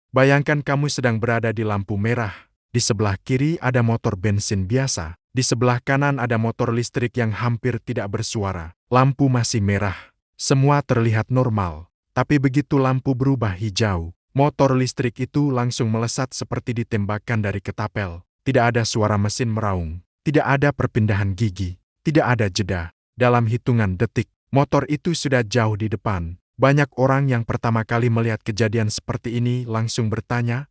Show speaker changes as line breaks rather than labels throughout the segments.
Bayangkan kamu sedang berada di lampu merah. Di sebelah kiri ada motor bensin biasa. Di sebelah kanan ada motor listrik yang hampir tidak bersuara. Lampu masih merah. Semua terlihat normal. Tapi begitu lampu berubah hijau, motor listrik itu langsung melesat seperti ditembakkan dari ketapel. Tidak ada suara mesin meraung. Tidak ada perpindahan gigi. Tidak ada jeda. Dalam hitungan detik, motor itu sudah jauh di depan. Banyak orang yang pertama kali melihat kejadian seperti ini langsung bertanya,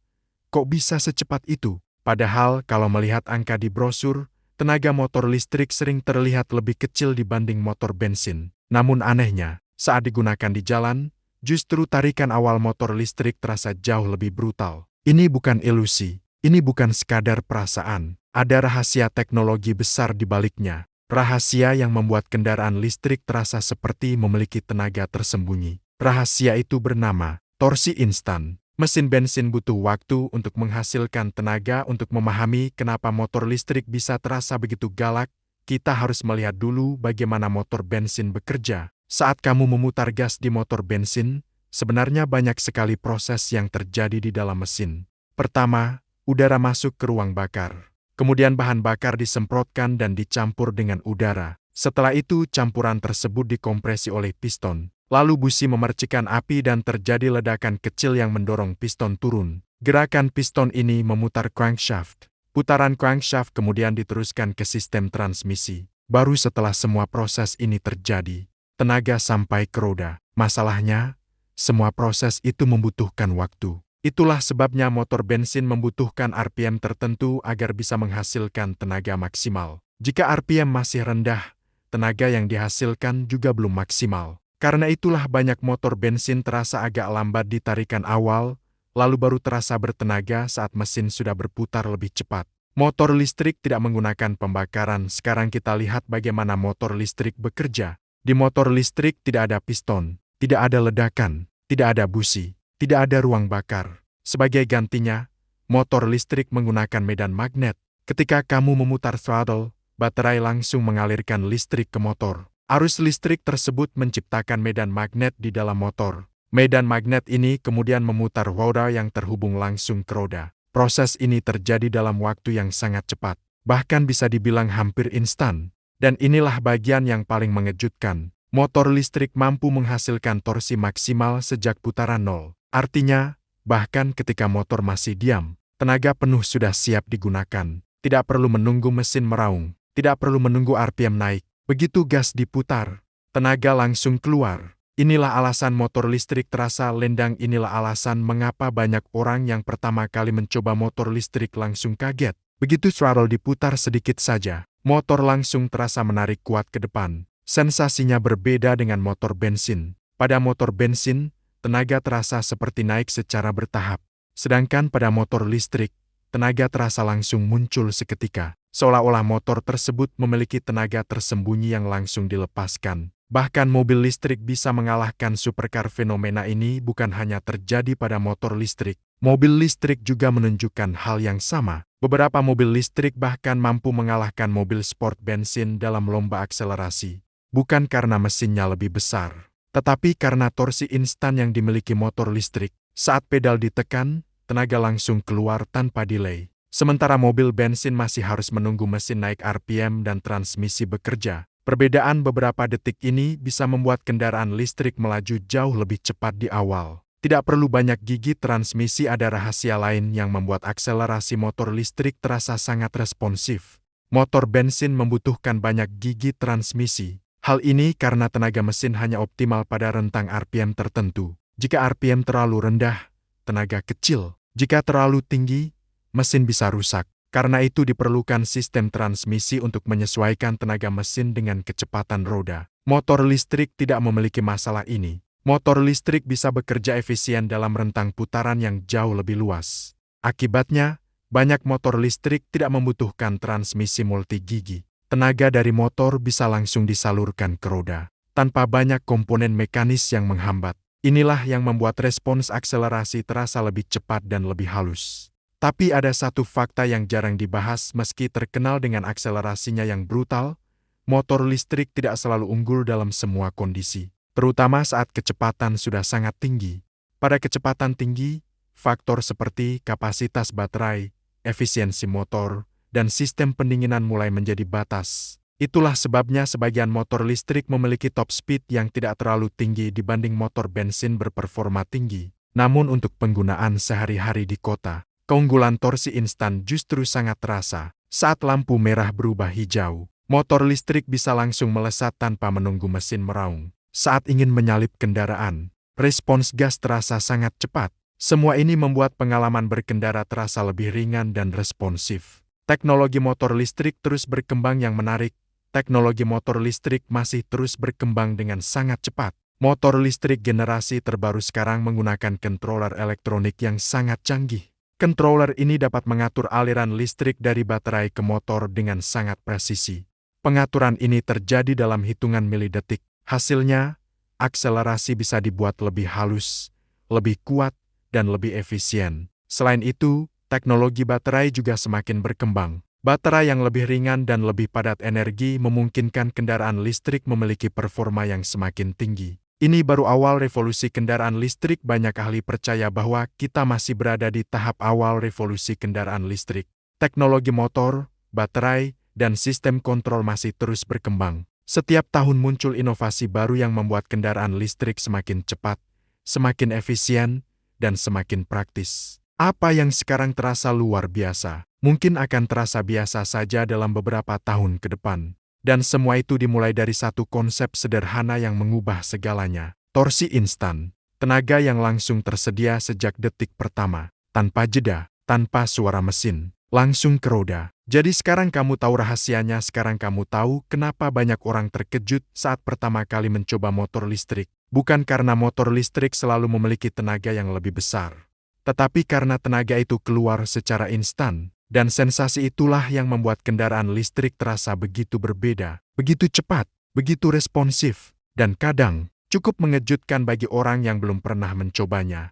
kok bisa secepat itu? Padahal kalau melihat angka di brosur, tenaga motor listrik sering terlihat lebih kecil dibanding motor bensin. Namun anehnya, saat digunakan di jalan, justru tarikan awal motor listrik terasa jauh lebih brutal. Ini bukan ilusi, ini bukan sekadar perasaan. Ada rahasia teknologi besar di baliknya. Rahasia yang membuat kendaraan listrik terasa seperti memiliki tenaga tersembunyi. Rahasia itu bernama torsi instan. Mesin bensin butuh waktu untuk menghasilkan tenaga. Untuk memahami kenapa motor listrik bisa terasa begitu galak, kita harus melihat dulu bagaimana motor bensin bekerja. Saat kamu memutar gas di motor bensin, sebenarnya banyak sekali proses yang terjadi di dalam mesin. Pertama, udara masuk ke ruang bakar. Kemudian bahan bakar disemprotkan dan dicampur dengan udara. Setelah itu campuran tersebut dikompresi oleh piston. Lalu busi memercikan api dan terjadi ledakan kecil yang mendorong piston turun. Gerakan piston ini memutar crankshaft. Putaran crankshaft kemudian diteruskan ke sistem transmisi. Baru setelah semua proses ini terjadi, tenaga sampai ke roda. Masalahnya, semua proses itu membutuhkan waktu. Itulah sebabnya motor bensin membutuhkan RPM tertentu agar bisa menghasilkan tenaga maksimal. Jika RPM masih rendah, tenaga yang dihasilkan juga belum maksimal. Karena itulah banyak motor bensin terasa agak lambat di tarikan awal, lalu baru terasa bertenaga saat mesin sudah berputar lebih cepat. Motor listrik tidak menggunakan pembakaran. Sekarang kita lihat bagaimana motor listrik bekerja. Di motor listrik tidak ada piston, tidak ada ledakan, tidak ada busi. Tidak ada ruang bakar. Sebagai gantinya, motor listrik menggunakan medan magnet. Ketika kamu memutar throttle, baterai langsung mengalirkan listrik ke motor. Arus listrik tersebut menciptakan medan magnet di dalam motor. Medan magnet ini kemudian memutar roda yang terhubung langsung ke roda. Proses ini terjadi dalam waktu yang sangat cepat, bahkan bisa dibilang hampir instan. Dan inilah bagian yang paling mengejutkan. Motor listrik mampu menghasilkan torsi maksimal sejak putaran nol. Artinya, bahkan ketika motor masih diam, tenaga penuh sudah siap digunakan. Tidak perlu menunggu mesin meraung, tidak perlu menunggu RPM naik. Begitu gas diputar, tenaga langsung keluar. Inilah alasan motor listrik terasa lendang. Inilah alasan mengapa banyak orang yang pertama kali mencoba motor listrik langsung kaget. Begitu throttle diputar sedikit saja, motor langsung terasa menarik kuat ke depan. Sensasinya berbeda dengan motor bensin. Pada motor bensin, tenaga terasa seperti naik secara bertahap. Sedangkan pada motor listrik, tenaga terasa langsung muncul seketika. Seolah-olah motor tersebut memiliki tenaga tersembunyi yang langsung dilepaskan. Bahkan mobil listrik bisa mengalahkan supercar. Fenomena ini bukan hanya terjadi pada motor listrik. Mobil listrik juga menunjukkan hal yang sama. Beberapa mobil listrik bahkan mampu mengalahkan mobil sport bensin dalam lomba akselerasi. Bukan karena mesinnya lebih besar, tetapi karena torsi instan yang dimiliki motor listrik. Saat pedal ditekan, tenaga langsung keluar tanpa delay. Sementara mobil bensin masih harus menunggu mesin naik RPM dan transmisi bekerja. Perbedaan beberapa detik ini bisa membuat kendaraan listrik melaju jauh lebih cepat di awal. Tidak perlu banyak gigi transmisi. Ada rahasia lain yang membuat akselerasi motor listrik terasa sangat responsif. Motor bensin membutuhkan banyak gigi transmisi. Hal ini karena tenaga mesin hanya optimal pada rentang RPM tertentu. Jika RPM terlalu rendah, tenaga kecil. Jika terlalu tinggi, mesin bisa rusak. Karena itu diperlukan sistem transmisi untuk menyesuaikan tenaga mesin dengan kecepatan roda. Motor listrik tidak memiliki masalah ini. Motor listrik bisa bekerja efisien dalam rentang putaran yang jauh lebih luas. Akibatnya, banyak motor listrik tidak membutuhkan transmisi multigigi. Tenaga dari motor bisa langsung disalurkan ke roda, tanpa banyak komponen mekanis yang menghambat. Inilah yang membuat respons akselerasi terasa lebih cepat dan lebih halus. Tapi ada satu fakta yang jarang dibahas. Meski terkenal dengan akselerasinya yang brutal, motor listrik tidak selalu unggul dalam semua kondisi, terutama saat kecepatan sudah sangat tinggi. Pada kecepatan tinggi, faktor seperti kapasitas baterai, efisiensi motor, dan sistem pendinginan mulai menjadi batas. Itulah sebabnya sebagian motor listrik memiliki top speed yang tidak terlalu tinggi dibanding motor bensin berperforma tinggi. Namun untuk penggunaan sehari-hari di kota, keunggulan torsi instan justru sangat terasa. Saat lampu merah berubah hijau, motor listrik bisa langsung melesat tanpa menunggu mesin meraung. Saat ingin menyalip kendaraan, respons gas terasa sangat cepat. Semua ini membuat pengalaman berkendara terasa lebih ringan dan responsif. Teknologi motor listrik terus berkembang yang menarik. Teknologi motor listrik masih terus berkembang dengan sangat cepat. Motor listrik generasi terbaru sekarang menggunakan controller elektronik yang sangat canggih. Controller ini dapat mengatur aliran listrik dari baterai ke motor dengan sangat presisi. Pengaturan ini terjadi dalam hitungan milidetik. Hasilnya, akselerasi bisa dibuat lebih halus, lebih kuat, dan lebih efisien. Selain itu, teknologi baterai juga semakin berkembang. Baterai yang lebih ringan dan lebih padat energi memungkinkan kendaraan listrik memiliki performa yang semakin tinggi. Ini baru awal revolusi kendaraan listrik. Banyak ahli percaya bahwa kita masih berada di tahap awal revolusi kendaraan listrik. Teknologi motor, baterai, dan sistem kontrol masih terus berkembang. Setiap tahun muncul inovasi baru yang membuat kendaraan listrik semakin cepat, semakin efisien, dan semakin praktis. Apa yang sekarang terasa luar biasa, mungkin akan terasa biasa saja dalam beberapa tahun ke depan. Dan semua itu dimulai dari satu konsep sederhana yang mengubah segalanya. Torsi instan, tenaga yang langsung tersedia sejak detik pertama, tanpa jeda, tanpa suara mesin, langsung ke roda. Jadi sekarang kamu tahu rahasianya, sekarang kamu tahu kenapa banyak orang terkejut saat pertama kali mencoba motor listrik. Bukan karena motor listrik selalu memiliki tenaga yang lebih besar, tetapi karena tenaga itu keluar secara instan. Dan sensasi itulah yang membuat kendaraan listrik terasa begitu berbeda, begitu cepat, begitu responsif, dan kadang cukup mengejutkan bagi orang yang belum pernah mencobanya.